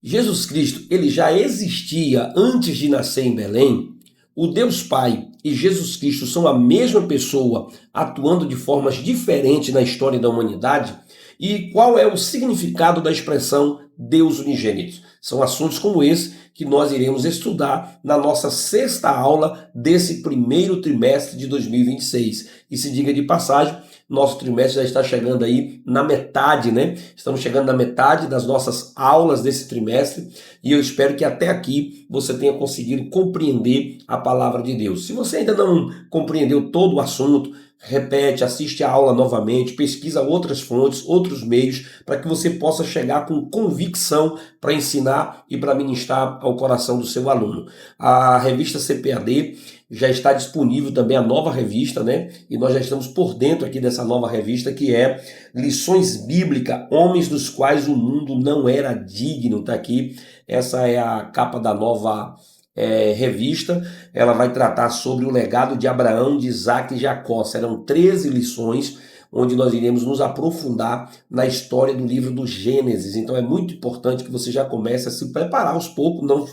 Jesus Cristo, ele já existia antes de nascer em Belém? O Deus Pai e Jesus Cristo são a mesma pessoa, atuando de formas diferentes na história da humanidade? E qual é o significado da expressão Deus unigênito? São assuntos como esse que nós iremos estudar na nossa sexta aula desse primeiro trimestre de 2026. E se diga de passagem, nosso trimestre já está chegando aí na metade, né? Estamos chegando na metade das nossas aulas desse trimestre e eu espero que até aqui você tenha conseguido compreender a palavra de Deus. Se você ainda não compreendeu todo o assunto, repete, assiste a aula novamente, pesquisa outras fontes, outros meios, para que você possa chegar com convicção para ensinar e para ministrar ao coração do seu aluno. A revista CPAD já está disponível também a nova revista, né? E nós já estamos por dentro aqui dessa nova revista, que é Lições Bíblicas, Homens dos Quais o Mundo Não Era Digno. Tá aqui, essa é a capa da nova revista. Ela vai tratar sobre o legado de Abraão, de Isaac e Jacó. Serão 13 lições, onde nós iremos nos aprofundar na história do livro do Gênesis. Então é muito importante que você já comece a se preparar aos poucos, não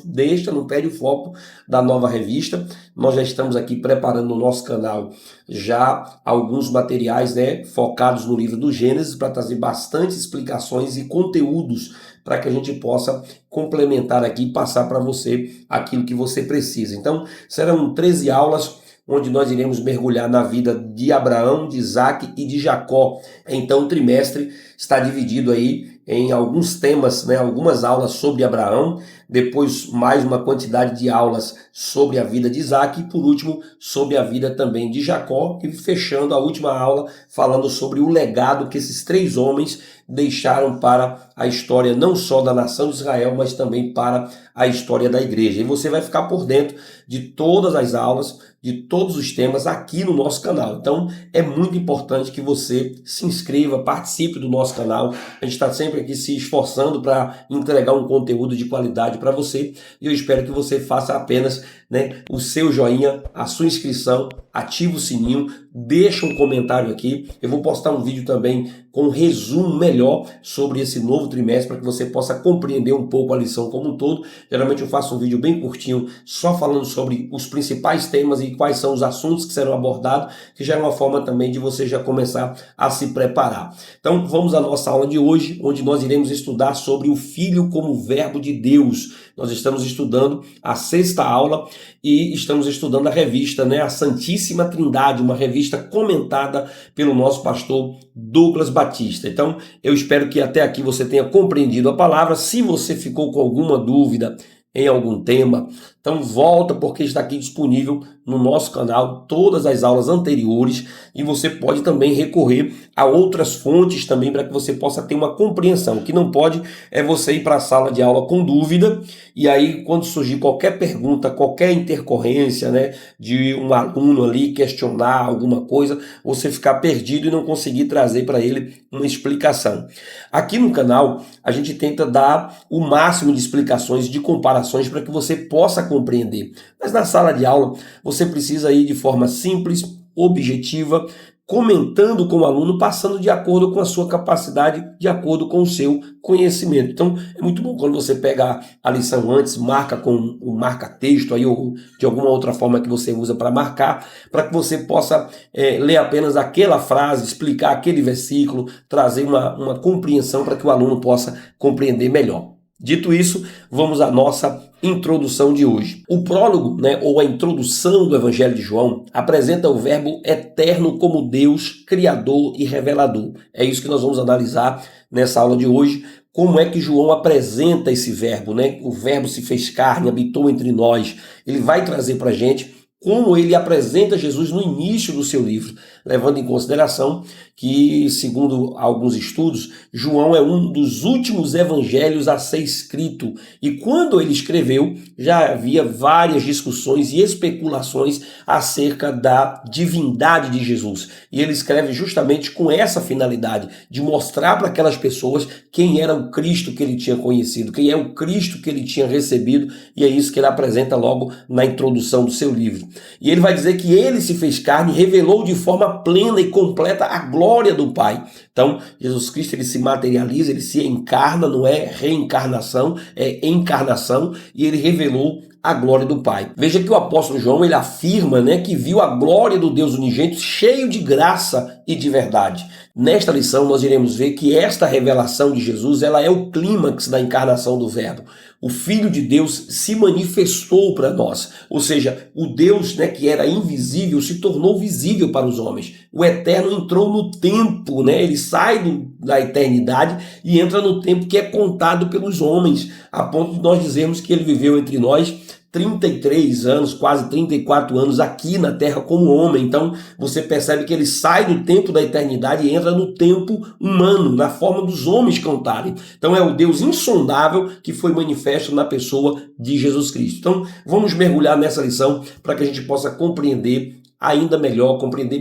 perde o foco da nova revista. Nós já estamos aqui preparando no nosso canal já alguns materiais, né, focados no livro do Gênesis, para trazer bastante explicações e conteúdos para que a gente possa complementar aqui e passar para você aquilo que você precisa. Então serão 13 aulas, onde nós iremos mergulhar na vida de Abraão, de Isaac e de Jacó. Então o trimestre está dividido aí em alguns temas, né, algumas aulas sobre Abraão, depois mais uma quantidade de aulas sobre a vida de Isaac e por último sobre a vida também de Jacó, e fechando a última aula falando sobre o legado que esses 3 homens deixaram para a história não só da nação de Israel, mas também para a história da igreja. E você vai ficar por dentro de todas as aulas, de todos os temas aqui no nosso canal. Então é muito importante que você se inscreva, participe do nosso canal. A gente está sempre aqui se esforçando para entregar um conteúdo de qualidade para você, e eu espero que você faça apenas, né, o seu joinha, a sua inscrição, ativa o sininho, deixa um comentário aqui. Eu vou postar um vídeo também com um resumo melhor sobre esse novo trimestre, para que você possa compreender um pouco a lição como um todo. Geralmente eu faço um vídeo bem curtinho, só falando sobre os principais temas e quais são os assuntos que serão abordados, que já é uma forma também de você já começar a se preparar. Então vamos à nossa aula de hoje, onde nós iremos estudar sobre o Filho como Verbo de Deus. Nós estamos estudando a sexta aula e estamos estudando a revista, né, a Santíssima Trindade, uma revista comentada pelo nosso pastor Douglas Batista. Então, eu espero que até aqui você tenha compreendido a palavra. Se você ficou com alguma dúvida em algum tema, então volta, porque está aqui disponível no nosso canal todas as aulas anteriores, e você pode também recorrer a outras fontes também para que você possa ter uma compreensão. O que não pode é você ir para a sala de aula com dúvida, e aí quando surgir qualquer pergunta, qualquer intercorrência, né, de um aluno ali questionar alguma coisa, você ficar perdido e não conseguir trazer para ele uma explicação. Aqui no canal a gente tenta dar o máximo de explicações, de comparações, para que você possa compreender. Mas na sala de aula você precisa ir de forma simples, objetiva, comentando com o aluno, passando de acordo com a sua capacidade, de acordo com o seu conhecimento. Então é muito bom quando você pega a lição antes, marca com o marca-texto aí, ou de alguma outra forma que você usa para marcar, para que você possa ler apenas aquela frase, explicar aquele versículo, trazer uma compreensão para que o aluno possa compreender melhor. Dito isso, vamos à nossa introdução de hoje. O prólogo, né, ou a introdução do Evangelho de João, apresenta o Verbo eterno como Deus, Criador e Revelador. É isso que nós vamos analisar nessa aula de hoje. Como é que João apresenta esse Verbo, né? O Verbo se fez carne, habitou entre nós. Ele vai trazer para a gente como ele apresenta Jesus no início do seu livro, levando em consideração que, segundo alguns estudos, João é um dos últimos evangelhos a ser escrito, e quando ele escreveu, já havia várias discussões e especulações acerca da divindade de Jesus, e ele escreve justamente com essa finalidade, de mostrar para aquelas pessoas quem era o Cristo que ele tinha conhecido, quem é o Cristo que ele tinha recebido, e é isso que ele apresenta logo na introdução do seu livro. E ele vai dizer que ele se fez carne e revelou de forma plena e completa a glória glória do Pai. Então, Jesus Cristo ele se materializa, ele se encarna, não é reencarnação, é encarnação, e ele revelou a glória do Pai. Veja que o apóstolo João ele afirma, que viu a glória do Deus unigênito cheio de graça e de verdade. Nesta lição nós iremos ver que esta revelação de Jesus ela é o clímax da encarnação do Verbo. O Filho de Deus se manifestou para nós, ou seja, o Deus que era invisível se tornou visível para os homens. O Eterno entrou no tempo, ele sai da eternidade e entra no tempo que é contado pelos homens, a ponto de nós dizermos que ele viveu entre nós 33 anos, quase 34 anos aqui na Terra como homem. Então você percebe que ele sai do tempo da eternidade e entra no tempo humano, na forma dos homens contarem. Então é o Deus insondável que foi manifesto na pessoa de Jesus Cristo. Então vamos mergulhar nessa lição para que a gente possa compreender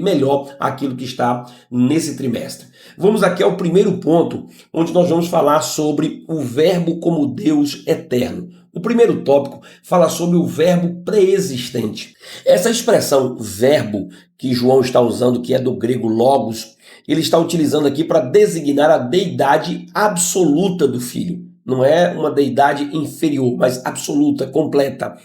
melhor aquilo que está nesse trimestre. Vamos aqui ao primeiro ponto, onde nós vamos falar sobre o Verbo como Deus eterno. O primeiro tópico fala sobre o verbo pré-existente. Essa expressão verbo que João está usando, que é do grego logos, ele está utilizando aqui para designar a deidade absoluta do Filho. Não é uma deidade inferior, mas absoluta, completa.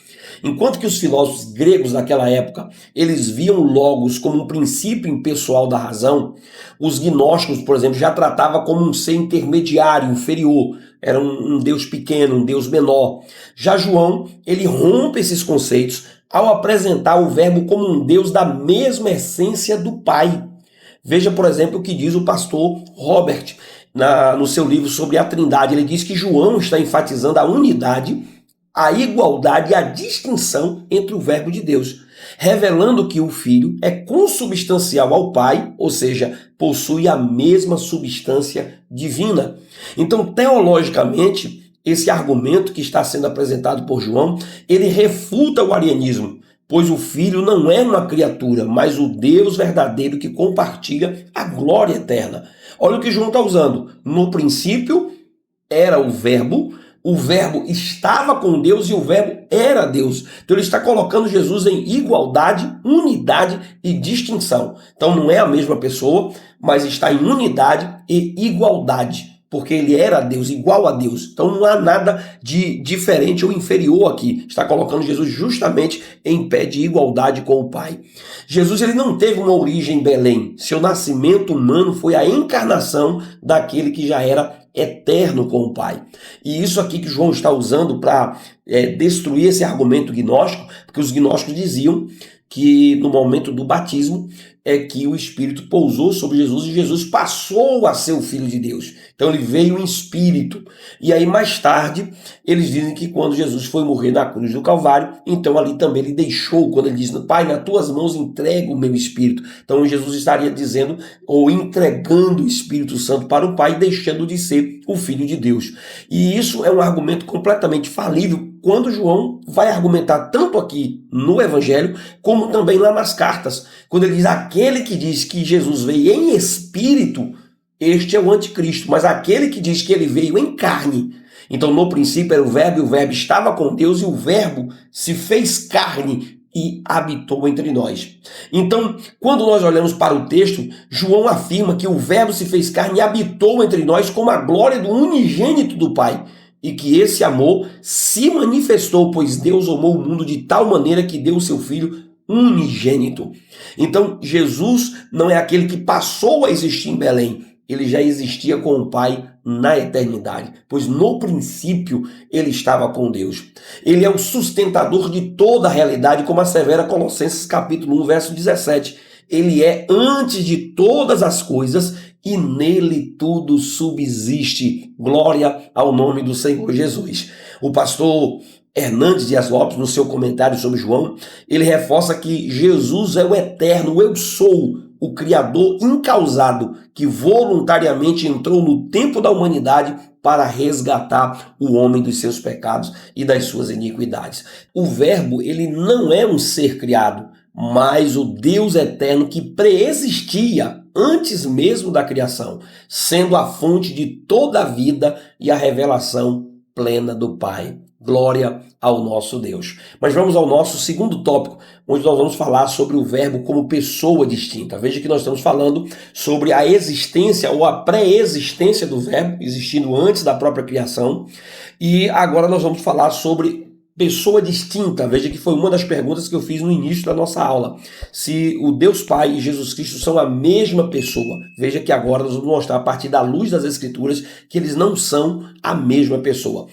Enquanto que os filósofos gregos daquela época, eles viam o logos como um princípio impessoal da razão, os gnósticos, por exemplo, já tratavam como um ser intermediário, inferior. Era um Deus pequeno, um Deus menor. Já João, ele rompe esses conceitos ao apresentar o Verbo como um Deus da mesma essência do Pai. Veja, por exemplo, o que diz o pastor Robert no seu livro sobre a Trindade. Ele diz que João está enfatizando a unidade, a igualdade e a distinção entre o Verbo de Deus, revelando que o Filho é consubstancial ao Pai, ou seja, possui a mesma substância divina. Então, teologicamente, esse argumento que está sendo apresentado por João, ele refuta o arianismo, pois o Filho não é uma criatura, mas o Deus verdadeiro que compartilha a glória eterna. Olha o que João está usando. No princípio era o Verbo estava com Deus e o Verbo era Deus. Então ele está colocando Jesus em igualdade, unidade e distinção. Então não é a mesma pessoa, mas está em unidade e igualdade, porque ele era Deus, igual a Deus. Então não há nada de diferente ou inferior aqui. Está colocando Jesus justamente em pé de igualdade com o Pai. Jesus ele não teve uma origem em Belém. Seu nascimento humano foi a encarnação daquele que já era eterno com o Pai. E isso aqui que João está usando para destruir esse argumento gnóstico, porque os gnósticos diziam que no momento do batismo é que o Espírito pousou sobre Jesus e Jesus passou a ser o Filho de Deus. Então ele veio em espírito. E aí mais tarde eles dizem que quando Jesus foi morrer na cruz do Calvário, então ali também ele deixou, quando ele diz, Pai, nas tuas mãos entrego o meu espírito. Então Jesus estaria dizendo ou entregando o Espírito Santo para o Pai, deixando de ser o Filho de Deus. E isso é um argumento completamente falível quando João vai argumentar tanto aqui no Evangelho, como também lá nas cartas, quando ele diz, aquele que diz que Jesus veio em espírito, este é o anticristo, mas aquele que diz que ele veio em carne. Então no princípio era o Verbo, e o Verbo estava com Deus, e o Verbo se fez carne e habitou entre nós. Então, quando nós olhamos para o texto, João afirma que o Verbo se fez carne e habitou entre nós como a glória do unigênito do Pai. E que esse amor se manifestou, pois Deus amou o mundo de tal maneira que deu o seu Filho unigênito. Então, Jesus não é aquele que passou a existir em Belém. Ele já existia com o Pai na eternidade, pois no princípio ele estava com Deus. Ele é o sustentador de toda a realidade, como assevera Colossenses capítulo 1, verso 17. Ele é antes de todas as coisas e nele tudo subsiste. Glória ao nome do Senhor Jesus. O pastor Hernandes Dias Lopes, no seu comentário sobre João, ele reforça que Jesus é o eterno, o eu sou, o Criador incausado, que voluntariamente entrou no tempo da humanidade para resgatar o homem dos seus pecados e das suas iniquidades. O Verbo, ele não é um ser criado, mas o Deus eterno que preexistia antes mesmo da criação, sendo a fonte de toda a vida e a revelação plena do Pai. Glória ao nosso Deus. Mas vamos ao nosso segundo tópico, onde nós vamos falar sobre o verbo como pessoa distinta. Veja que nós estamos falando sobre a existência ou a pré-existência do verbo, existindo antes da própria criação. E agora nós vamos falar sobre pessoa distinta. Veja que foi uma das perguntas que eu fiz no início da nossa aula. Se o Deus Pai e Jesus Cristo são a mesma pessoa. Veja que agora nós vamos mostrar a partir da luz das Escrituras que eles não são a mesma pessoa.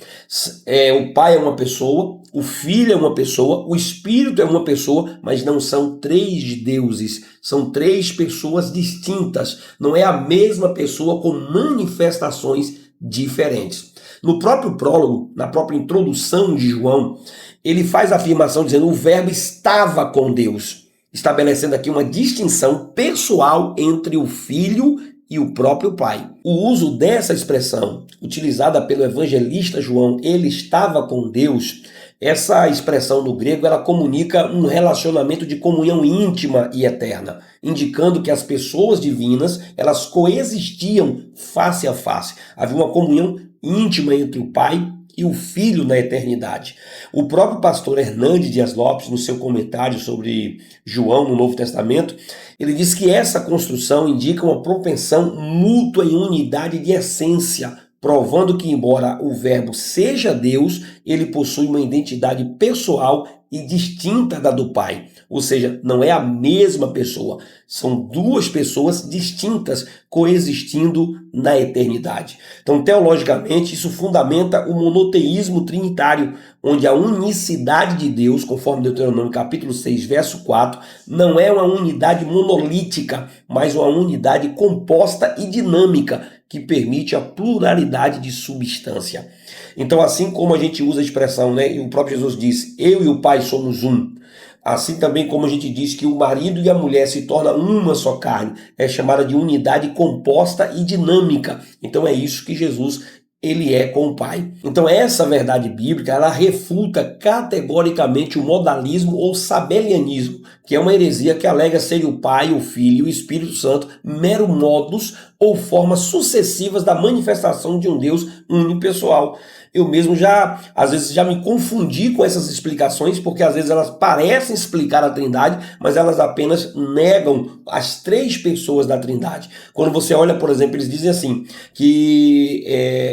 O Pai é uma pessoa, o Filho é uma pessoa, o Espírito é uma pessoa, mas não são três deuses. São três pessoas distintas. Não é a mesma pessoa com manifestações diferentes. No próprio prólogo, na própria introdução de João, ele faz a afirmação dizendo: o verbo estava com Deus, estabelecendo aqui uma distinção pessoal entre o Filho e o próprio Pai. O uso dessa expressão, utilizada pelo evangelista João, ele estava com Deus, essa expressão no grego, ela comunica um relacionamento de comunhão íntima e eterna, indicando que as pessoas divinas, elas coexistiam face a face. Havia uma comunhão íntima entre o Pai e o Filho na eternidade. O próprio pastor Hernandes Dias Lopes, no seu comentário sobre João no Novo Testamento, ele diz que essa construção indica uma propensão mútua em unidade de essência, provando que, embora o verbo seja Deus, ele possui uma identidade pessoal e distinta da do Pai. Ou seja, não é a mesma pessoa. São duas pessoas distintas coexistindo na eternidade. Então, teologicamente, isso fundamenta o monoteísmo trinitário, onde a unicidade de Deus, conforme Deuteronômio capítulo 6, verso 4, não é uma unidade monolítica, mas uma unidade composta e dinâmica, que permite a pluralidade de substância. Então, assim como a gente usa a expressão, né, e o próprio Jesus diz: eu e o Pai somos um. Assim também como a gente diz que o marido e a mulher se tornam uma só carne, é chamada de unidade composta e dinâmica. Então é isso que Jesus ele é com o Pai. Então essa verdade bíblica, ela refuta categoricamente o modalismo ou sabelianismo, que é uma heresia que alega ser o Pai, o Filho e o Espírito Santo mero modos ou formas sucessivas da manifestação de um Deus unipessoal. Eu mesmo às vezes já me confundi com essas explicações, porque às vezes elas parecem explicar a Trindade, mas elas apenas negam as três pessoas da Trindade. Quando você olha, por exemplo, eles dizem assim, que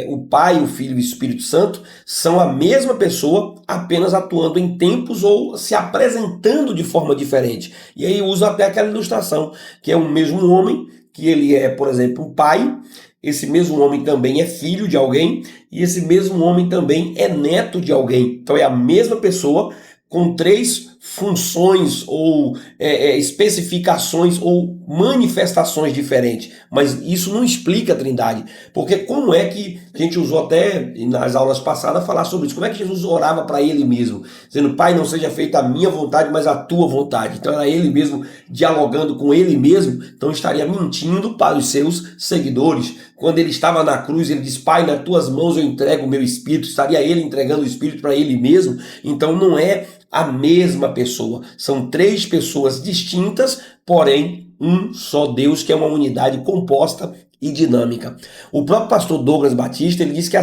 o Pai, o Filho e o Espírito Santo são a mesma pessoa, apenas atuando em tempos ou se apresentando de forma diferente. E aí usa até aquela ilustração, que é o mesmo homem, que ele é, por exemplo, um pai. Esse mesmo homem também é filho de alguém e esse mesmo homem também é neto de alguém. Então é a mesma pessoa com três funções ou especificações ou manifestações diferentes. Mas isso não explica a Trindade. Porque como é que a gente usou até nas aulas passadas falar sobre isso? Como é que Jesus orava para ele mesmo? Dizendo: Pai, não seja feita a minha vontade, mas a tua vontade. Então era ele mesmo dialogando com ele mesmo. Então estaria mentindo para os seus seguidores. Quando ele estava na cruz, ele diz: Pai, nas tuas mãos eu entrego o meu espírito. Estaria ele entregando o espírito para ele mesmo? Então não é a mesma pessoa. São três pessoas distintas, porém um só Deus, que é uma unidade composta e dinâmica. O próprio pastor Douglas Batista, ele diz que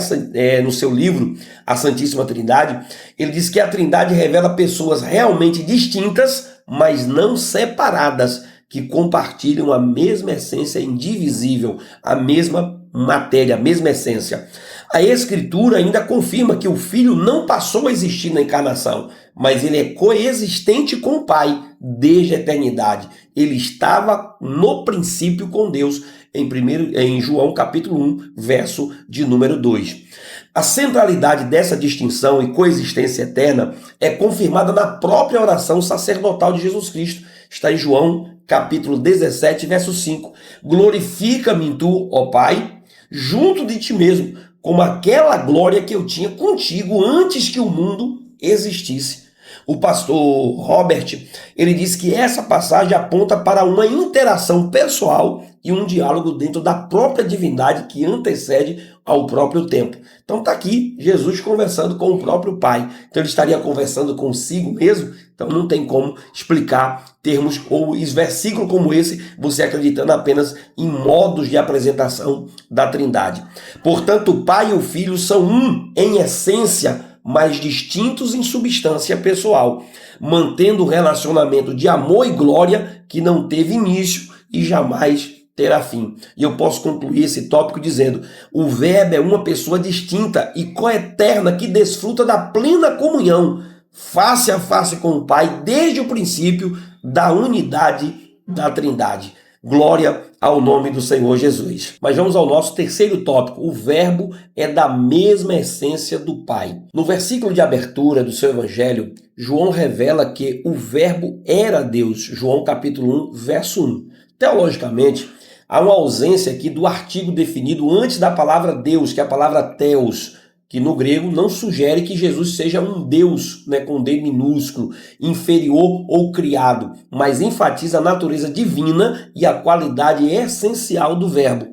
no seu livro A Santíssima Trindade, ele diz que a Trindade revela pessoas realmente distintas, mas não separadas, que compartilham a mesma essência indivisível, a mesma matéria, a mesma essência. A Escritura ainda confirma que o Filho não passou a existir na encarnação, mas ele é coexistente com o Pai desde a eternidade. Ele estava no princípio com Deus, em João capítulo 1, verso de número 2. A centralidade dessa distinção e coexistência eterna é confirmada na própria oração sacerdotal de Jesus Cristo. Está em João capítulo 17, verso 5. Glorifica-me em tu, ó Pai, junto de ti mesmo, como aquela glória que eu tinha contigo antes que o mundo existisse. O pastor Robert, ele diz que essa passagem aponta para uma interação pessoal e um diálogo dentro da própria divindade que antecede ao próprio tempo. Então está aqui Jesus conversando com o próprio Pai. Então ele estaria conversando consigo mesmo? Então não tem como explicar termos ou versículo como esse, você acreditando apenas em modos de apresentação da Trindade. Portanto, o Pai e o Filho são um em essência, mas distintos em substância pessoal, mantendo o relacionamento de amor e glória que não teve início e jamais terá fim. E eu posso concluir esse tópico dizendo: o Verbo é uma pessoa distinta e coeterna que desfruta da plena comunhão, face a face com o Pai, desde o princípio da unidade da Trindade. Glória ao nome do Senhor Jesus. Mas vamos ao nosso terceiro tópico. O Verbo é da mesma essência do Pai. No versículo de abertura do seu evangelho, João revela que o Verbo era Deus. João capítulo 1, verso 1. Teologicamente, há uma ausência aqui do artigo definido antes da palavra Deus, que é a palavra Theos, que no grego não sugere que Jesus seja um Deus, com D minúsculo, inferior ou criado, mas enfatiza a natureza divina e a qualidade essencial do verbo.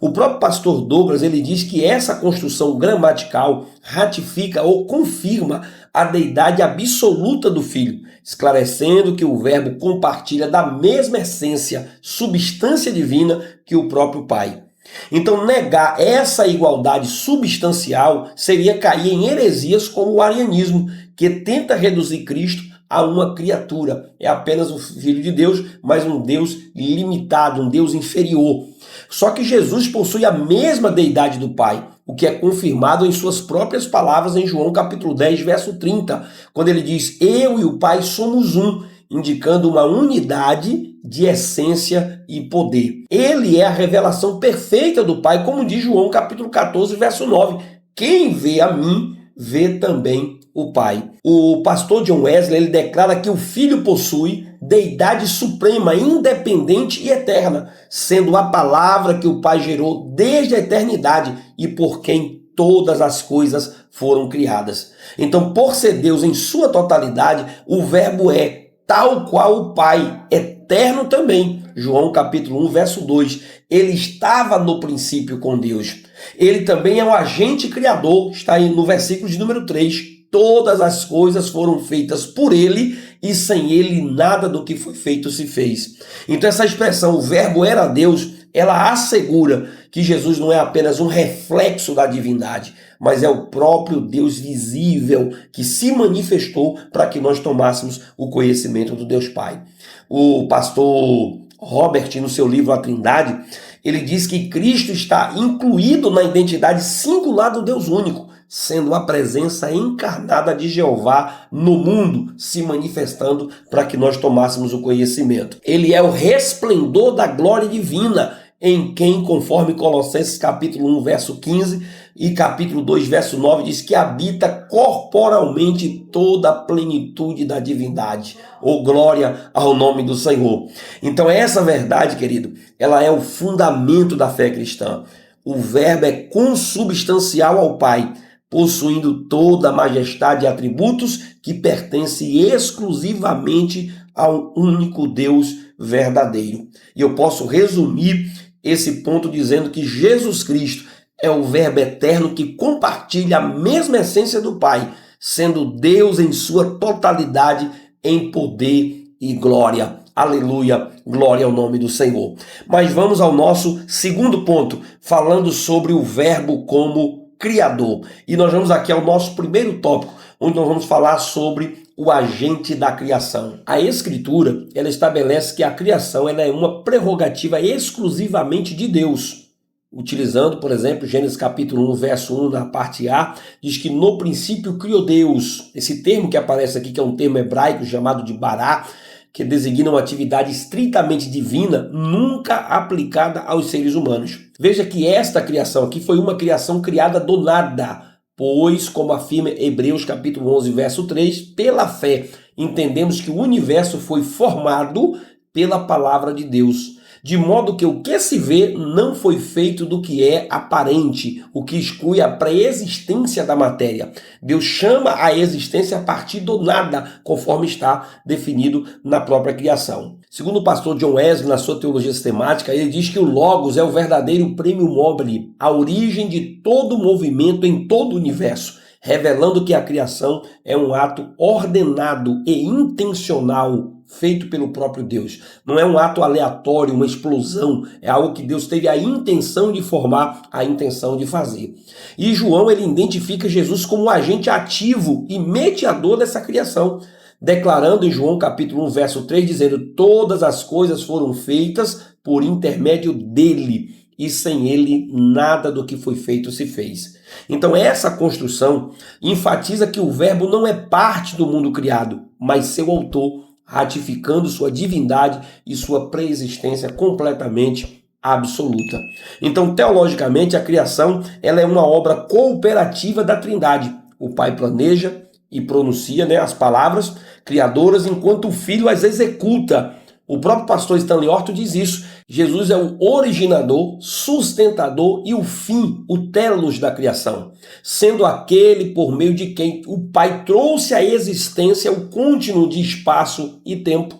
O próprio pastor Douglas, ele diz que essa construção gramatical ratifica ou confirma a deidade absoluta do Filho, esclarecendo que o verbo compartilha da mesma essência, substância divina que o próprio Pai. Então, negar essa igualdade substancial seria cair em heresias como o arianismo, que tenta reduzir Cristo a uma criatura. É apenas o Filho de Deus, mas um Deus limitado, um Deus inferior. Só que Jesus possui a mesma deidade do Pai, o que é confirmado em suas próprias palavras em João capítulo 10, verso 30, quando ele diz: eu e o Pai somos um, indicando uma unidade de essência e poder. Ele é a revelação perfeita do Pai, como diz João capítulo 14, verso 9. Quem vê a mim, vê também o Pai. O pastor John Wesley, ele declara que o Filho possui deidade suprema, independente e eterna, sendo a palavra que o Pai gerou desde a eternidade e por quem todas as coisas foram criadas. Então, por ser Deus em sua totalidade, o Verbo é tal qual o Pai, eterno também. João capítulo 1, verso 2. Ele estava no princípio com Deus. Ele também é o agente criador, está aí no versículo de número 3. Todas as coisas foram feitas por ele e sem ele nada do que foi feito se fez. Então essa expressão, o Verbo era Deus, ela assegura que Jesus não é apenas um reflexo da divindade, mas é o próprio Deus visível que se manifestou para que nós tomássemos o conhecimento do Deus Pai. O pastor Robert, no seu livro A Trindade, ele diz que Cristo está incluído na identidade singular do Deus único, sendo a presença encarnada de Jeová no mundo, se manifestando para que nós tomássemos o conhecimento. Ele é o resplendor da glória divina, em quem, conforme Colossenses capítulo 1, verso 15 e capítulo 2, verso 9, diz que habita corporalmente toda a plenitude da divindade. Oh, glória ao nome do Senhor. Então essa verdade, querido, ela é o fundamento da fé cristã. O Verbo é consubstancial ao Pai, possuindo toda a majestade e atributos que pertencem exclusivamente ao único Deus verdadeiro. E eu posso resumir esse ponto dizendo que Jesus Cristo é o Verbo eterno que compartilha a mesma essência do Pai, sendo Deus em sua totalidade em poder e glória. Aleluia, glória ao nome do Senhor. Mas vamos ao nosso segundo ponto, falando sobre o Verbo como Criador. E nós vamos aqui ao nosso primeiro tópico, onde nós vamos falar sobre o agente da criação. A Escritura, ela estabelece que a criação ela é uma prerrogativa exclusivamente de Deus. Utilizando, por exemplo, Gênesis capítulo 1, verso 1, na parte A, diz que no princípio criou Deus. Esse termo que aparece aqui, que é um termo hebraico chamado de bará, que designa uma atividade estritamente divina, nunca aplicada aos seres humanos. Veja que esta criação aqui foi uma criação criada do nada, pois, como afirma Hebreus capítulo 11, verso 3, pela fé entendemos que o universo foi formado pela palavra de Deus, de modo que o que se vê não foi feito do que é aparente, o que exclui a pré-existência da matéria. Deus chama a existência a partir do nada, conforme está definido na própria criação. Segundo o pastor John Wesley, na sua teologia sistemática, ele diz que o Logos é o verdadeiro prêmio mobile, a origem de todo movimento em todo o universo, revelando que a criação é um ato ordenado e intencional, feito pelo próprio Deus. Não é um ato aleatório, uma explosão, é algo que Deus teve a intenção de formar, a intenção de fazer. E João, ele identifica Jesus como um agente ativo e mediador dessa criação, declarando em João capítulo 1, verso 3, dizendo: todas as coisas foram feitas por intermédio dele, e sem ele nada do que foi feito se fez. Então essa construção enfatiza que o verbo não é parte do mundo criado, mas seu autor, ratificando sua divindade e sua preexistência completamente absoluta. Então, teologicamente, a criação ela é uma obra cooperativa da Trindade. O Pai planeja e pronuncia, as palavras criadoras, enquanto o Filho as executa. O próprio pastor Stanley Orton diz isso. Jesus é o originador, sustentador e o fim, o telos da criação, sendo aquele por meio de quem o Pai trouxe à existência o contínuo de espaço e tempo.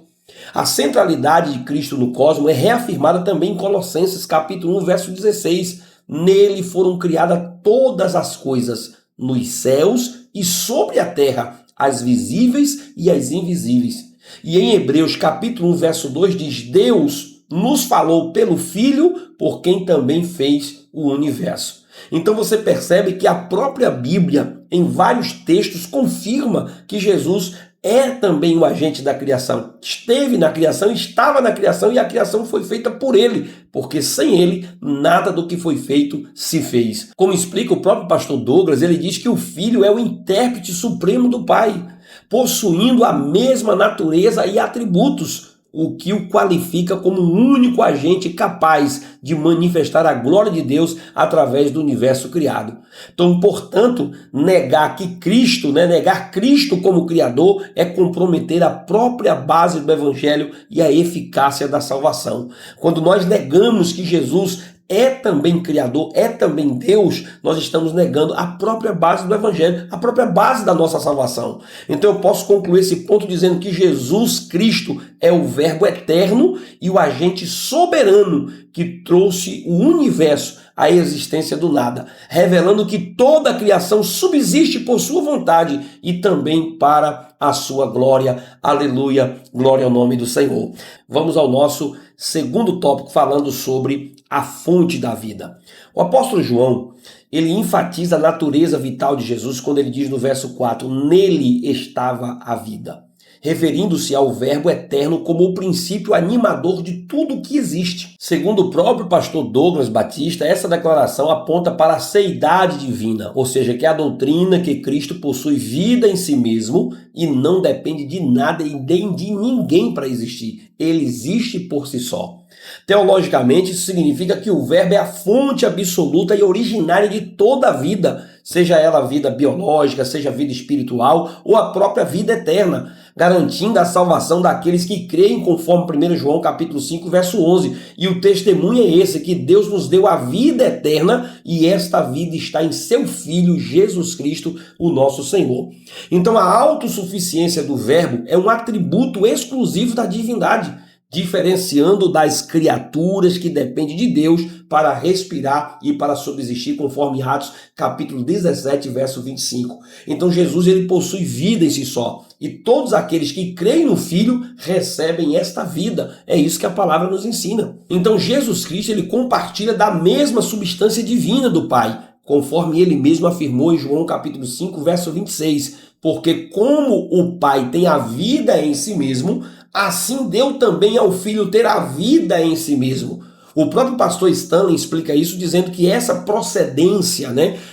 A centralidade de Cristo no cosmos é reafirmada também em Colossenses capítulo 1, verso 16. Nele foram criadas todas as coisas, nos céus e sobre a terra, as visíveis e as invisíveis. E em Hebreus capítulo 1, verso 2 diz: Deus nos falou pelo Filho, por quem também fez o universo. Então você percebe que a própria Bíblia, em vários textos, confirma que Jesus é também o agente da criação. Esteve na criação, estava na criação e a criação foi feita por ele, porque sem ele nada do que foi feito se fez. Como explica o próprio pastor Douglas, ele diz que o Filho é o intérprete supremo do Pai, possuindo a mesma natureza e atributos, o que o qualifica como o único agente capaz de manifestar a glória de Deus através do universo criado. Então, portanto, negar Cristo como Criador é comprometer a própria base do Evangelho e a eficácia da salvação. Quando nós negamos que Jesus é também Criador, é também Deus, nós estamos negando a própria base do Evangelho, a própria base da nossa salvação. Então eu posso concluir esse ponto dizendo que Jesus Cristo é o Verbo eterno e o agente soberano que trouxe o universo à existência do nada, revelando que toda a criação subsiste por sua vontade e também para a sua glória. Aleluia, glória ao nome do Senhor. Vamos ao nosso segundo tópico, falando sobre a fonte da vida. O apóstolo João, ele enfatiza a natureza vital de Jesus quando ele diz no verso 4, nele estava a vida, referindo-se ao Verbo eterno como o princípio animador de tudo que existe. Segundo o próprio pastor Douglas Batista, essa declaração aponta para a seidade divina, ou seja, que é a doutrina que Cristo possui vida em si mesmo e não depende de nada e nem de ninguém para existir. Ele existe por si só. Teologicamente, isso significa que o Verbo é a fonte absoluta e originária de toda a vida, seja ela a vida biológica, seja a vida espiritual ou a própria vida eterna, garantindo a salvação daqueles que creem, conforme 1 João capítulo 5, verso 11. E o testemunho é esse, que Deus nos deu a vida eterna e esta vida está em seu Filho, Jesus Cristo, o nosso Senhor. Então a autossuficiência do Verbo é um atributo exclusivo da divindade, diferenciando das criaturas que dependem de Deus para respirar e para subsistir, conforme Atos capítulo 17, verso 25. Então Jesus, ele possui vida em si só, e todos aqueles que creem no Filho recebem esta vida. É isso que a palavra nos ensina. Então Jesus Cristo, ele compartilha da mesma substância divina do Pai, conforme ele mesmo afirmou em João capítulo 5, verso 26, porque como o Pai tem a vida em si mesmo, assim deu também ao Filho ter a vida em si mesmo. O próprio pastor Stanley explica isso dizendo que essa procedência,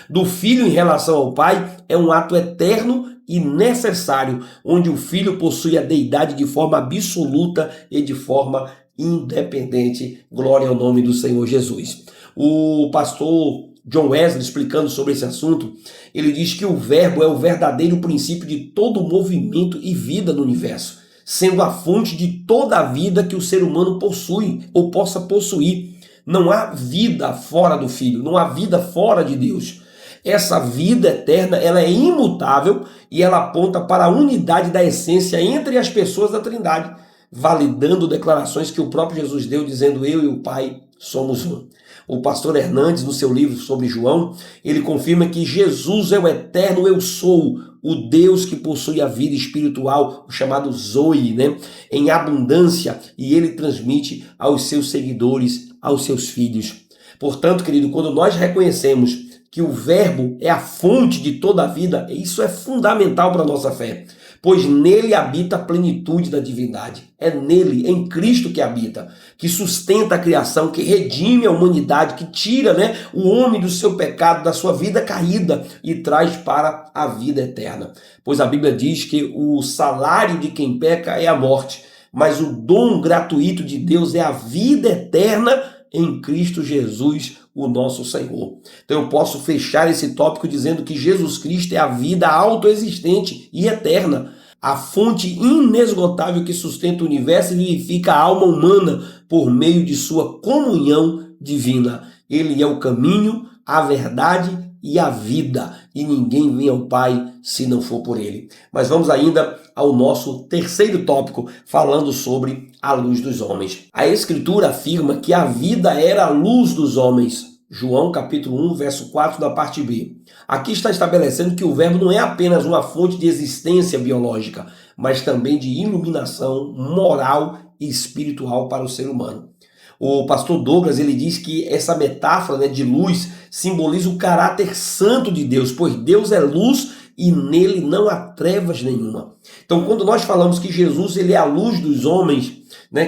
do Filho em relação ao Pai é um ato eterno e necessário, onde o Filho possui a deidade de forma absoluta e de forma independente. Glória ao nome do Senhor Jesus. O pastor John Wesley, explicando sobre esse assunto, ele diz que o Verbo é o verdadeiro princípio de todo movimento e vida no universo, sendo a fonte de toda a vida que o ser humano possui ou possa possuir. Não há vida fora do Filho, não há vida fora de Deus. Essa vida eterna, ela é imutável e ela aponta para a unidade da essência entre as pessoas da Trindade, validando declarações que o próprio Jesus deu, dizendo: eu e o Pai somos um. O pastor Hernandes, no seu livro sobre João, ele confirma que Jesus é o eterno eu sou, o Deus que possui a vida espiritual, o chamado Zoe, em abundância, e ele transmite aos seus seguidores, aos seus filhos. Portanto, querido, quando nós reconhecemos que o Verbo é a fonte de toda a vida, isso é fundamental para a nossa fé, pois nele habita a plenitude da divindade. É nele, em Cristo que habita, que sustenta a criação, que redime a humanidade, que tira o homem do seu pecado, da sua vida caída e traz para a vida eterna. Pois a Bíblia diz que o salário de quem peca é a morte, mas o dom gratuito de Deus é a vida eterna em Cristo Jesus, o nosso Senhor. Então eu posso fechar esse tópico dizendo que Jesus Cristo é a vida autoexistente e eterna, a fonte inesgotável que sustenta o universo e vivifica a alma humana por meio de sua comunhão divina. Ele é o caminho, a verdade e a vida, e ninguém vem ao Pai se não for por ele. Mas vamos ainda ao nosso terceiro tópico, falando sobre a luz dos homens. A Escritura afirma que a vida era a luz dos homens. João capítulo 1, verso 4, da parte B. Aqui está estabelecendo que o Verbo não é apenas uma fonte de existência biológica, mas também de iluminação moral e espiritual para o ser humano. O pastor Douglas, ele diz que essa metáfora de luz simboliza o caráter santo de Deus, pois Deus é luz e nele não há trevas nenhuma. Então, quando nós falamos que Jesus ele é a luz dos homens,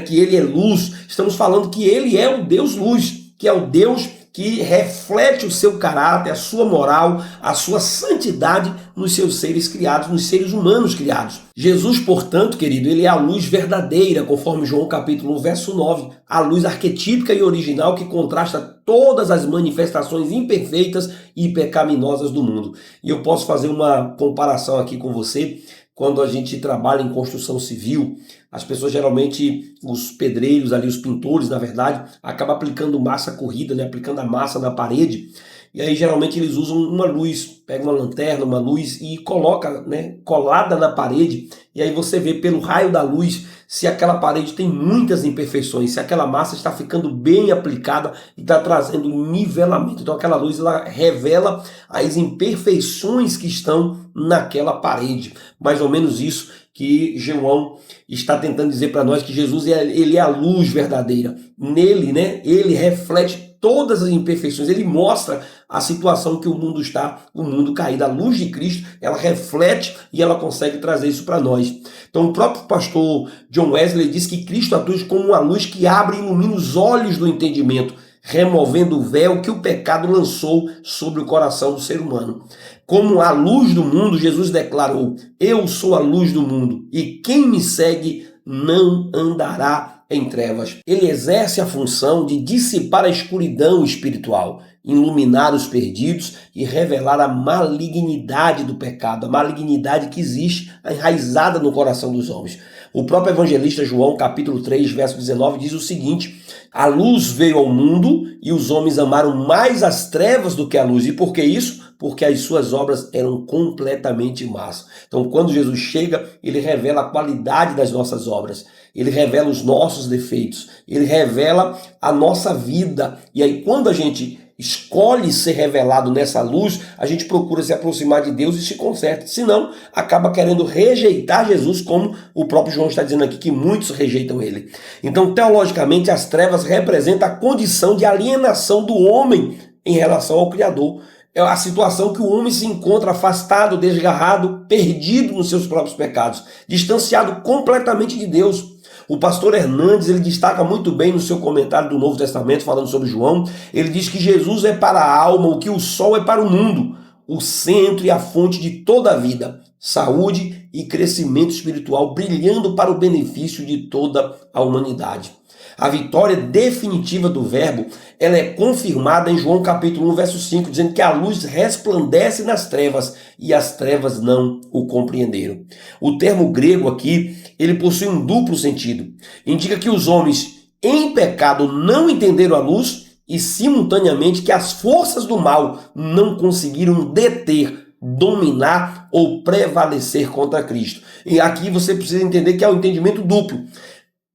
que ele é luz, estamos falando que ele é o Deus luz, que é o Deus que reflete o seu caráter, a sua moral, a sua santidade nos seus seres criados, nos seres humanos criados. Jesus, portanto, querido, ele é a luz verdadeira, conforme João capítulo 1, verso 9, a luz arquetípica e original que contrasta todas as manifestações imperfeitas e pecaminosas do mundo. E eu posso fazer uma comparação aqui com você. Quando a gente trabalha em construção civil, as pessoas geralmente, os pedreiros ali, os pintores, na verdade, acabam aplicando massa corrida, aplicando a massa na parede. E aí geralmente eles usam uma luz, pega uma lanterna, uma luz e coloca colada na parede. E aí você vê pelo raio da luz se aquela parede tem muitas imperfeições, se aquela massa está ficando bem aplicada e está trazendo um nivelamento. Então aquela luz ela revela as imperfeições que estão naquela parede. Mais ou menos isso que João está tentando dizer para nós, que Jesus ele é a luz verdadeira. Nele, ele reflete todas as imperfeições, ele mostra a situação que o mundo está, o mundo caído. A luz de Cristo, ela reflete e ela consegue trazer isso para nós. Então o próprio pastor John Wesley diz que Cristo atua como uma luz que abre e ilumina os olhos do entendimento, removendo o véu que o pecado lançou sobre o coração do ser humano. Como a luz do mundo, Jesus declarou: eu sou a luz do mundo, e quem me segue não andará em trevas. Ele exerce a função de dissipar a escuridão espiritual, iluminar os perdidos e revelar a malignidade do pecado, a malignidade que existe enraizada no coração dos homens. O próprio evangelista João, capítulo 3, verso 19, diz o seguinte: a luz veio ao mundo e os homens amaram mais as trevas do que a luz. E por que isso? Porque as suas obras eram completamente más. Então, quando Jesus chega, ele revela a qualidade das nossas obras, ele revela os nossos defeitos, ele revela a nossa vida. E aí, quando a gente escolhe ser revelado nessa luz, a gente procura se aproximar de Deus e se conserta. Senão, acaba querendo rejeitar Jesus, como o próprio João está dizendo aqui, que muitos rejeitam ele. Então, teologicamente, as trevas representam a condição de alienação do homem em relação ao Criador. É a situação que o homem se encontra afastado, desgarrado, perdido nos seus próprios pecados, distanciado completamente de Deus. O pastor Hernandes, ele destaca muito bem no seu comentário do Novo Testamento, falando sobre João. Ele diz que Jesus é para a alma o que o sol é para o mundo, o centro e a fonte de toda a vida, saúde e crescimento espiritual, brilhando para o benefício de toda a humanidade. A vitória definitiva do Verbo, ela é confirmada em João capítulo 1, verso 5, dizendo que a luz resplandece nas trevas e as trevas não o compreenderam. O termo grego aqui, ele possui um duplo sentido. Indica que os homens em pecado não entenderam a luz e simultaneamente que as forças do mal não conseguiram deter, dominar ou prevalecer contra Cristo. E aqui você precisa entender que é um entendimento duplo.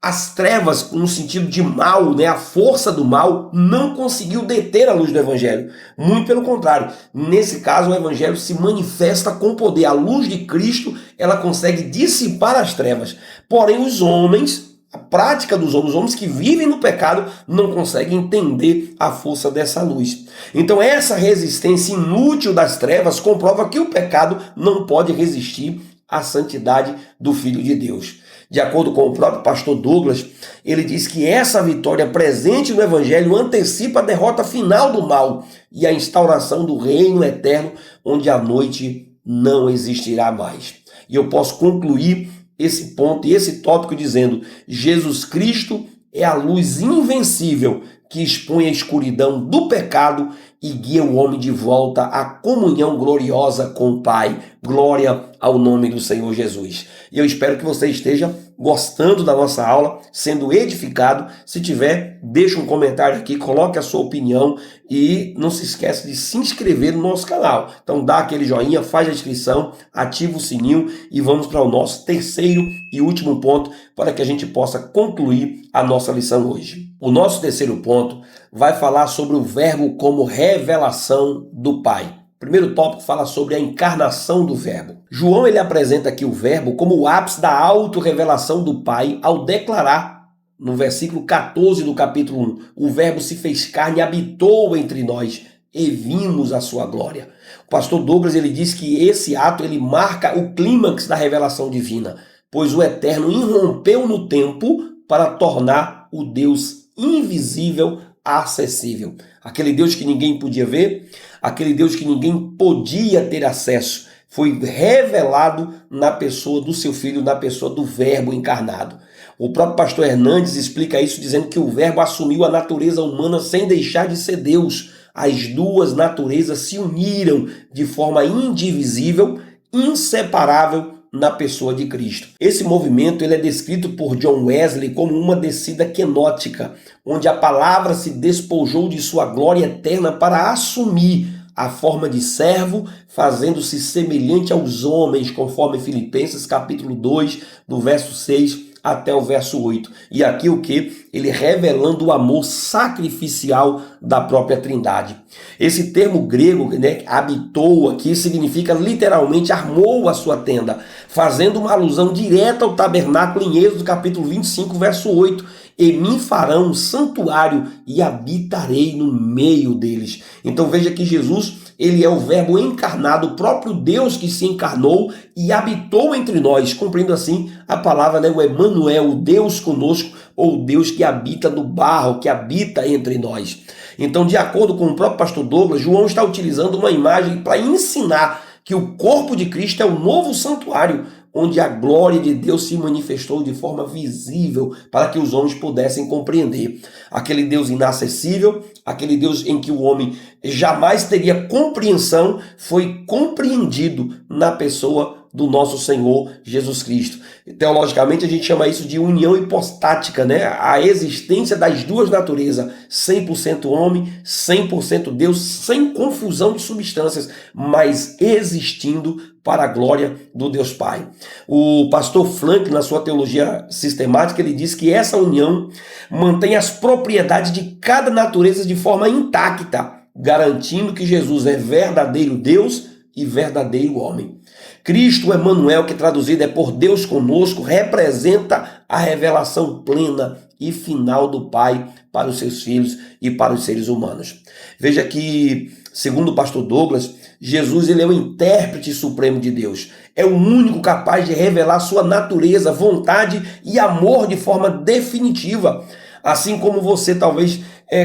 As trevas, no sentido de mal, né, a força do mal, não conseguiu deter a luz do Evangelho. Muito pelo contrário. Nesse caso, o Evangelho se manifesta com poder. A luz de Cristo, ela consegue dissipar as trevas. Porém, os homens, a prática dos homens, os homens que vivem no pecado, não conseguem entender a força dessa luz. Então, essa resistência inútil das trevas comprova que o pecado não pode resistir à santidade do Filho de Deus. De acordo com o próprio pastor Douglas, ele diz que essa vitória presente no Evangelho antecipa a derrota final do mal e a instauração do reino eterno, onde a noite não existirá mais. E eu posso concluir esse ponto e esse tópico dizendo: Jesus Cristo é a luz invencível que expõe a escuridão do pecado e guia o homem de volta à comunhão gloriosa com o Pai. Glória ao nome do Senhor Jesus. E eu espero que você esteja gostando da nossa aula, sendo edificado. Se tiver, deixa um comentário aqui, coloque a sua opinião e não se esqueça de se inscrever no nosso canal. Então dá aquele joinha, faz a inscrição, ativa o sininho e vamos para o nosso terceiro e último ponto para que a gente possa concluir a nossa lição hoje. O nosso terceiro ponto vai falar sobre o Verbo como revelação do Pai. O primeiro tópico fala sobre a encarnação do Verbo. João ele apresenta aqui o Verbo como o ápice da autorrevelação do Pai ao declarar, no versículo 14 do capítulo 1, o Verbo se fez carne e habitou entre nós e vimos a sua glória. O pastor Douglas ele diz que esse ato ele marca o clímax da revelação divina, pois o Eterno irrompeu no tempo para tornar o Deus invisível acessível. Aquele Deus que ninguém podia ver, aquele Deus que ninguém podia ter acesso, foi revelado na pessoa do seu Filho, na pessoa do Verbo encarnado. O próprio pastor Hernandes explica isso dizendo que o Verbo assumiu a natureza humana sem deixar de ser Deus. As duas naturezas se uniram de forma indivisível, inseparável, na pessoa de Cristo. Esse movimento ele é descrito por John Wesley como uma descida quenótica, onde a palavra se despojou de sua glória eterna para assumir a forma de servo, fazendo-se semelhante aos homens, conforme Filipenses capítulo 2, do verso 6 até o verso 8. E aqui o que? Ele revelando o amor sacrificial da própria Trindade. Esse termo grego, né, habitou aqui, significa literalmente armou a sua tenda, fazendo uma alusão direta ao tabernáculo em Êxodo capítulo 25, verso 8. E me farão um santuário e habitarei no meio deles. Então veja que Jesus, ele é o Verbo encarnado, o próprio Deus que se encarnou e habitou entre nós, cumprindo assim a palavra, né, o Emanuel, o Deus conosco, ou o Deus que habita no barro, que habita entre nós. Então, de acordo com o próprio pastor Douglas, João está utilizando uma imagem para ensinar que o corpo de Cristo é o novo santuário, onde a glória de Deus se manifestou de forma visível para que os homens pudessem compreender. Aquele Deus inacessível, aquele Deus em que o homem jamais teria compreensão, foi compreendido na pessoa do nosso Senhor Jesus Cristo. Teologicamente a gente chama isso de união hipostática, né? A existência das duas naturezas, 100% homem, 100% Deus, sem confusão de substâncias, mas existindo para a glória do Deus Pai. O pastor Frank, na sua teologia sistemática, ele diz que essa união mantém as propriedades de cada natureza de forma intacta, garantindo que Jesus é verdadeiro Deus e verdadeiro homem. Cristo, Emanuel, que traduzido é por Deus conosco, representa a revelação plena e final do Pai para os seus filhos e para os seres humanos. Veja que, segundo o pastor Douglas, Jesus ele é o intérprete supremo de Deus. É o único capaz de revelar sua natureza, vontade e amor de forma definitiva. Assim como você talvez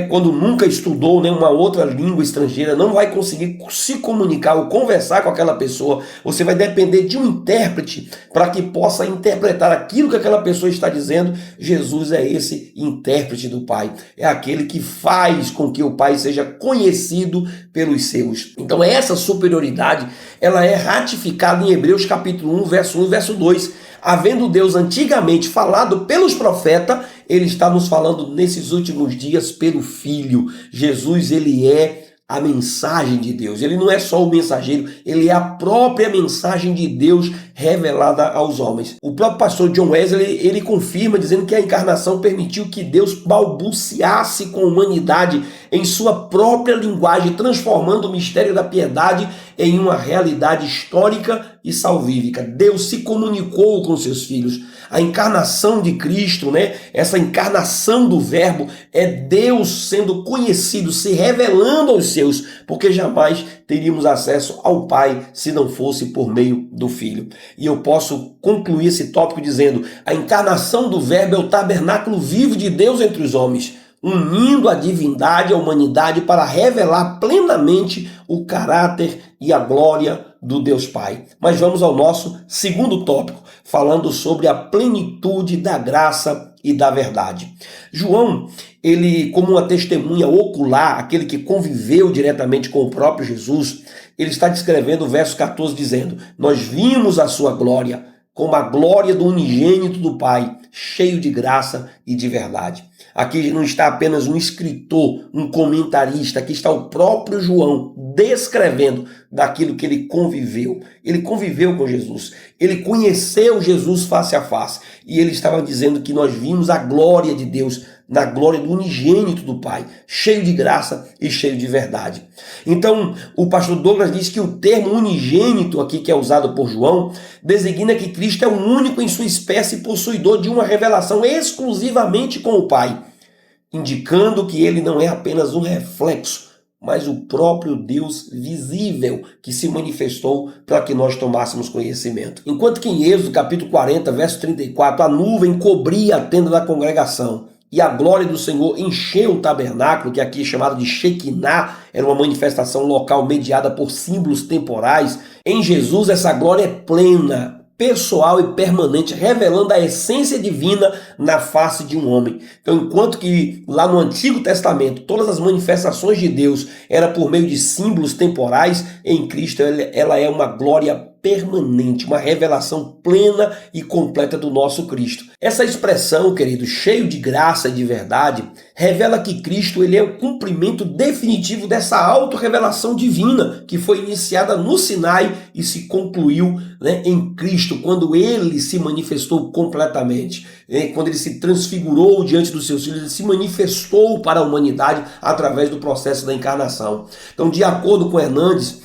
quando nunca estudou, né, uma outra língua estrangeira, não vai conseguir se comunicar ou conversar com aquela pessoa. Você vai depender de um intérprete para que possa interpretar aquilo que aquela pessoa está dizendo. Jesus é esse intérprete do Pai. É aquele que faz com que o Pai seja conhecido pelos seus. Então essa superioridade, ela é ratificada em Hebreus capítulo 1, verso 1 e verso 2. Havendo Deus antigamente falado pelos profetas, ele está nos falando nesses últimos dias pelo Filho. Jesus, ele é a mensagem de Deus. Ele não é só o mensageiro, ele é a própria mensagem de Deus revelada aos homens. O próprio pastor John Wesley, ele confirma dizendo que a encarnação permitiu que Deus balbuciasse com a humanidade em sua própria linguagem, transformando o mistério da piedade em uma realidade histórica e salvífica. Deus se comunicou com seus filhos. A encarnação de Cristo, né? Essa encarnação do Verbo é Deus sendo conhecido, se revelando aos seus, porque jamais teríamos acesso ao Pai se não fosse por meio do Filho. E eu posso concluir esse tópico dizendo: a encarnação do Verbo é o tabernáculo vivo de Deus entre os homens, unindo a divindade à humanidade para revelar plenamente o caráter e a glória do Deus Pai. Mas vamos ao nosso segundo tópico, falando sobre a plenitude da graça e da verdade. João, ele, como uma testemunha ocular, aquele que conviveu diretamente com o próprio Jesus, ele está descrevendo o verso 14 dizendo: nós vimos a sua glória, como a glória do unigênito do Pai, cheio de graça e de verdade. Aqui não está apenas um escritor, um comentarista, aqui está o próprio João descrevendo daquilo que ele conviveu. Ele conviveu com Jesus, ele conheceu Jesus face a face, e ele estava dizendo que nós vimos a glória de Deus, na glória do unigênito do Pai, cheio de graça e cheio de verdade. Então, o pastor Douglas diz que o termo unigênito aqui que é usado por João designa que Cristo é o único em sua espécie possuidor de uma revelação exclusivamente com o Pai, indicando que ele não é apenas um reflexo, mas o próprio Deus visível que se manifestou para que nós tomássemos conhecimento. Enquanto que em Êxodo capítulo 40, verso 34, a nuvem cobria a tenda da congregação e a glória do Senhor encheu o tabernáculo, que aqui é chamado de Shekinah, era uma manifestação local mediada por símbolos temporais. Em Jesus essa glória é plena, pessoal e permanente, revelando a essência divina na face de um homem. Então, enquanto que lá no Antigo Testamento todas as manifestações de Deus eram por meio de símbolos temporais, em Cristo ela é uma glória permanente, uma revelação plena e completa do nosso Cristo. Essa expressão, querido, cheio de graça e de verdade, revela que Cristo ele é o cumprimento definitivo dessa auto-revelação divina que foi iniciada no Sinai e se concluiu, né, em Cristo, quando ele se manifestou completamente, quando ele se transfigurou diante dos seus filhos, ele se manifestou para a humanidade através do processo da encarnação. Então, de acordo com Hernandes,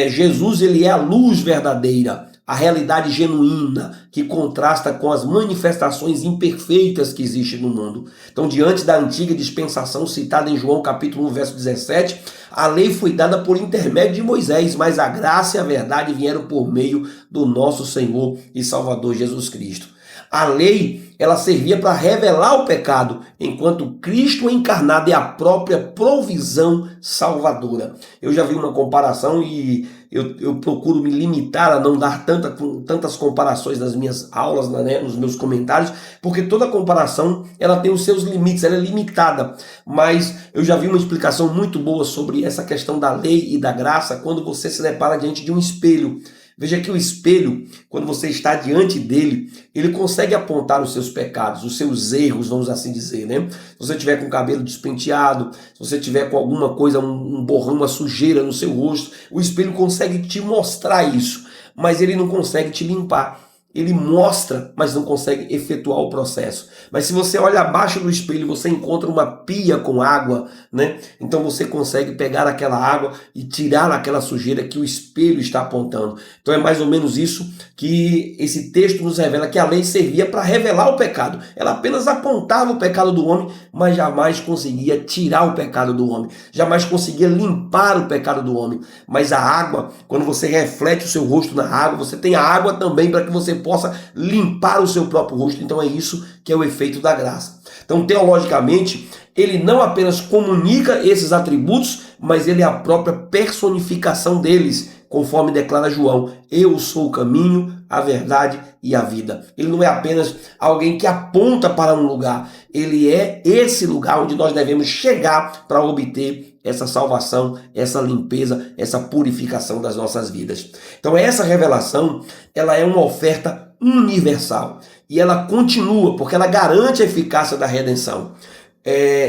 Jesus ele é a luz verdadeira, a realidade genuína que contrasta com as manifestações imperfeitas que existem no mundo. Então, diante da antiga dispensação citada em João capítulo 1, verso 17, a lei foi dada por intermédio de Moisés, mas a graça e a verdade vieram por meio do nosso Senhor e Salvador Jesus Cristo. A lei, ela servia para revelar o pecado, enquanto Cristo encarnado é a própria provisão salvadora. Eu já vi uma comparação e eu procuro me limitar a não dar tantas comparações nas minhas aulas, né, nos meus comentários, porque toda comparação ela tem os seus limites, ela é limitada. Mas eu já vi uma explicação muito boa sobre essa questão da lei e da graça quando você se depara diante de um espelho. Veja que o espelho, quando você está diante dele, ele consegue apontar os seus pecados, os seus erros, vamos assim dizer, né? Se você tiver com o cabelo despenteado, se você tiver com alguma coisa, um borrão, uma sujeira no seu rosto, o espelho consegue te mostrar isso, mas ele não consegue te limpar. Ele mostra, mas não consegue efetuar o processo. Mas se você olha abaixo do espelho, você encontra uma pia com água, né? Então você consegue pegar aquela água e tirar aquela sujeira que o espelho está apontando. Então é mais ou menos isso que esse texto nos revela, que a lei servia para revelar o pecado. Ela apenas apontava o pecado do homem, mas jamais conseguia tirar o pecado do homem. Jamais conseguia limpar o pecado do homem. Mas a água, quando você reflete o seu rosto na água, você tem a água também para que você possa limpar o seu próprio rosto. Então é isso que é o efeito da graça. Então, teologicamente, ele não apenas comunica esses atributos, mas ele é a própria personificação deles, conforme declara João: eu sou o caminho, a verdade e a vida. Ele não é apenas alguém que aponta para um lugar, ele é esse lugar onde nós devemos chegar para obter essa salvação, essa limpeza, essa purificação das nossas vidas. Então essa revelação, ela é uma oferta universal e ela continua, porque ela garante a eficácia da redenção.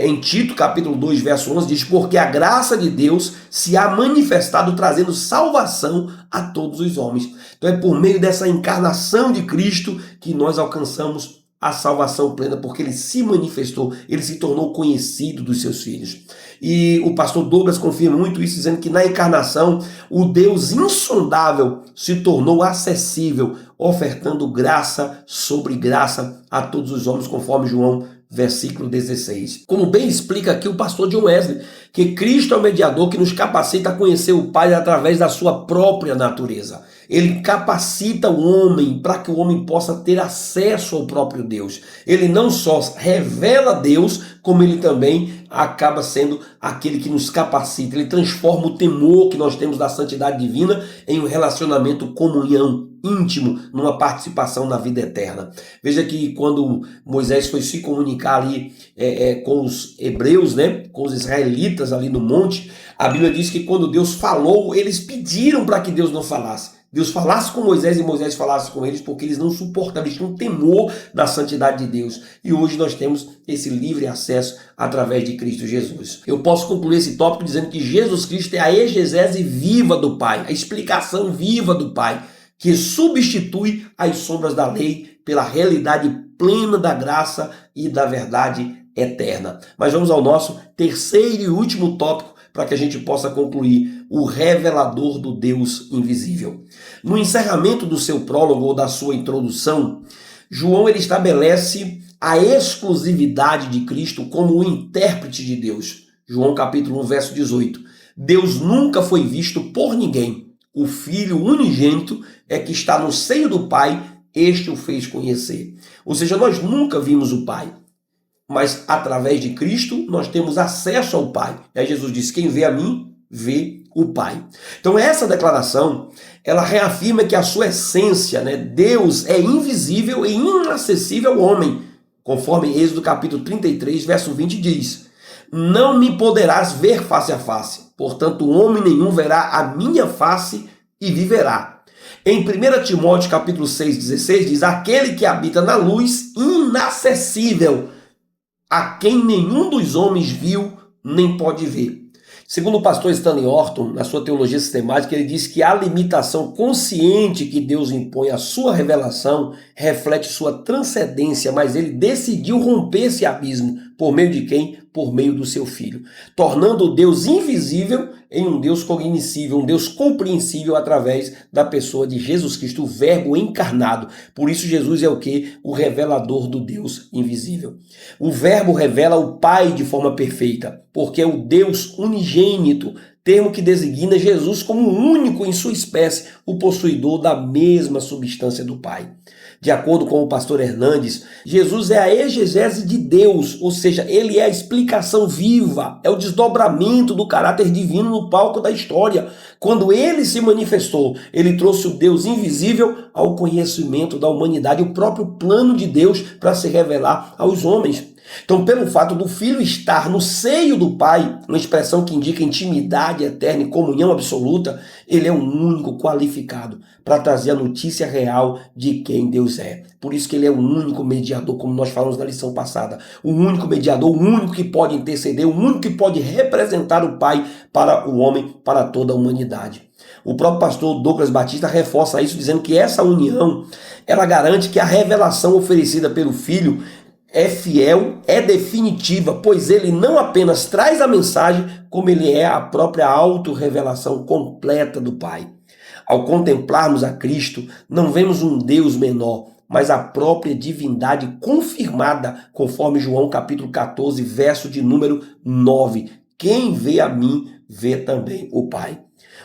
Em Tito, capítulo 2, verso 11, diz: porque a graça de Deus se há manifestado trazendo salvação a todos os homens. Então é por meio dessa encarnação de Cristo que nós alcançamos a salvação plena, porque ele se manifestou, ele se tornou conhecido dos seus filhos. E o pastor Douglas confirma muito isso, dizendo que na encarnação o Deus insondável se tornou acessível, ofertando graça sobre graça a todos os homens, conforme João versículo 16. Como bem explica aqui o pastor John Wesley, que Cristo é o mediador que nos capacita a conhecer o Pai através da sua própria natureza. Ele capacita o homem para que o homem possa ter acesso ao próprio Deus. Ele não só revela Deus, como ele também acaba sendo aquele que nos capacita. Ele transforma o temor que nós temos da santidade divina em um relacionamento, comunhão íntimo, numa participação na vida eterna. Veja que quando Moisés foi se comunicar ali com os hebreus, né, com os israelitas ali no monte, a Bíblia diz que quando Deus falou, eles pediram para que Deus não falasse. Deus falasse com Moisés e Moisés falasse com eles, porque eles não suportavam, eles tinham temor da santidade de Deus. E hoje nós temos esse livre acesso através de Cristo Jesus. Eu posso concluir esse tópico dizendo que Jesus Cristo é a exegese viva do Pai, a explicação viva do Pai, que substitui as sombras da lei pela realidade plena da graça e da verdade eterna. Mas vamos ao nosso terceiro e último tópico, para que a gente possa concluir: o revelador do Deus invisível. No encerramento do seu prólogo ou da sua introdução, João ele estabelece a exclusividade de Cristo como o intérprete de Deus. João capítulo 1, verso 18. Deus nunca foi visto por ninguém. O Filho unigênito é que está no seio do Pai, este o fez conhecer. Ou seja, nós nunca vimos o Pai, mas através de Cristo nós temos acesso ao Pai. E aí Jesus disse: quem vê a mim, vê o Pai. Então essa declaração, ela reafirma que a sua essência, né, Deus é invisível e inacessível ao homem, conforme Êxodo capítulo 33, verso 20 diz: não me poderás ver face a face, portanto homem nenhum verá a minha face e viverá. Em 1 Timóteo capítulo 6, 16 diz: aquele que habita na luz inacessível, a quem nenhum dos homens viu nem pode ver. Segundo o pastor Stanley Orton, na sua teologia sistemática, ele diz que a limitação consciente que Deus impõe à sua revelação reflete sua transcendência, mas ele decidiu romper esse abismo. Por meio de quem? Por meio do seu Filho, tornando o Deus invisível em um Deus cognoscível, um Deus compreensível através da pessoa de Jesus Cristo, o Verbo encarnado. Por isso Jesus é o quê? O revelador do Deus invisível. O Verbo revela o Pai de forma perfeita, porque é o Deus unigênito, termo que designa Jesus como o único em sua espécie, o possuidor da mesma substância do Pai. De acordo com o pastor Hernandes, Jesus é a exegese de Deus, ou seja, ele é a explicação viva, é o desdobramento do caráter divino no palco da história. Quando ele se manifestou, ele trouxe o Deus invisível ao conhecimento da humanidade, o próprio plano de Deus para se revelar aos homens. Então, pelo fato do Filho estar no seio do Pai, uma expressão que indica intimidade eterna e comunhão absoluta, ele é o único qualificado para trazer a notícia real de quem Deus é. Por isso que ele é o único mediador, como nós falamos na lição passada. O único mediador, o único que pode interceder, o único que pode representar o Pai para o homem, para toda a humanidade. O próprio pastor Douglas Batista reforça isso, dizendo que essa união, ela garante que a revelação oferecida pelo Filho é fiel, é definitiva, pois ele não apenas traz a mensagem, como ele é a própria autorrevelação completa do Pai. Ao contemplarmos a Cristo, não vemos um Deus menor, mas a própria divindade confirmada, conforme João capítulo 14, verso de número 9. Quem vê a mim, vê também o Pai.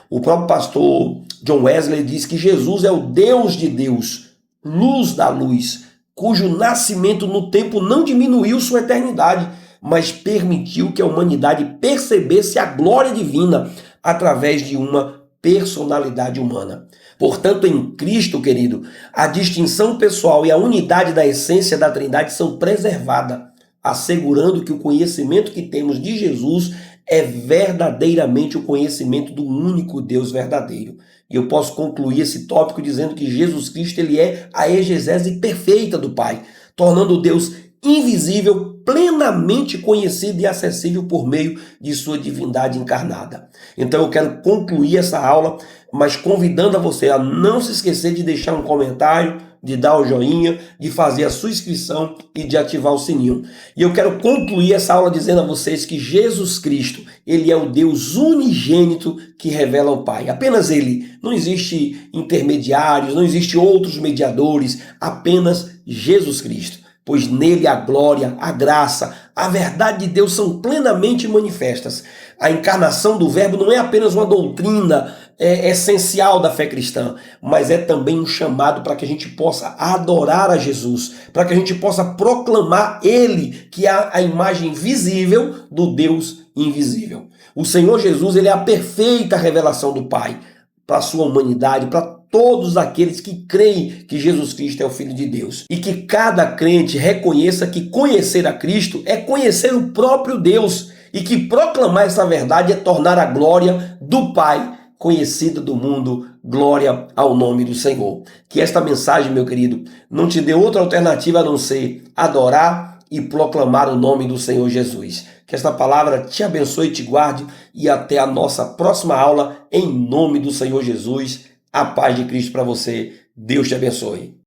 O próprio pastor John Wesley diz que Jesus é o Deus de Deus, luz da luz, cujo nascimento no tempo não diminuiu sua eternidade, mas permitiu que a humanidade percebesse a glória divina através de uma personalidade humana. Portanto, em Cristo, querido, a distinção pessoal e a unidade da essência da Trindade são preservadas, assegurando que o conhecimento que temos de Jesus é verdadeiramente o conhecimento do único Deus verdadeiro. E eu posso concluir esse tópico dizendo que Jesus Cristo ele é a exegese perfeita do Pai, tornando o Deus invisível, plenamente conhecido e acessível por meio de sua divindade encarnada. Então eu quero concluir essa aula, mas convidando a você a não se esquecer de deixar um comentário, de dar o joinha, de fazer a sua inscrição e de ativar o sininho. E eu quero concluir essa aula dizendo a vocês que Jesus Cristo, ele é o Deus unigênito que revela o Pai. Apenas ele. Não existe intermediários, não existe outros mediadores, apenas Jesus Cristo. Pois nele a glória, a graça, a verdade de Deus são plenamente manifestas. A encarnação do Verbo não é apenas uma doutrina essencial da fé cristã, mas é também um chamado para que a gente possa adorar a Jesus, para que a gente possa proclamar Ele, que é a imagem visível do Deus invisível. O Senhor Jesus, ele é a perfeita revelação do Pai para a sua humanidade, para todos aqueles que creem que Jesus Cristo é o Filho de Deus. E que cada crente reconheça que conhecer a Cristo é conhecer o próprio Deus. E que proclamar essa verdade é tornar a glória do Pai conhecida do mundo. Glória ao nome do Senhor. Que esta mensagem, meu querido, não te dê outra alternativa a não ser adorar e proclamar o nome do Senhor Jesus. Que esta palavra te abençoe e te guarde. E até a nossa próxima aula, em nome do Senhor Jesus. A paz de Cristo para você. Deus te abençoe.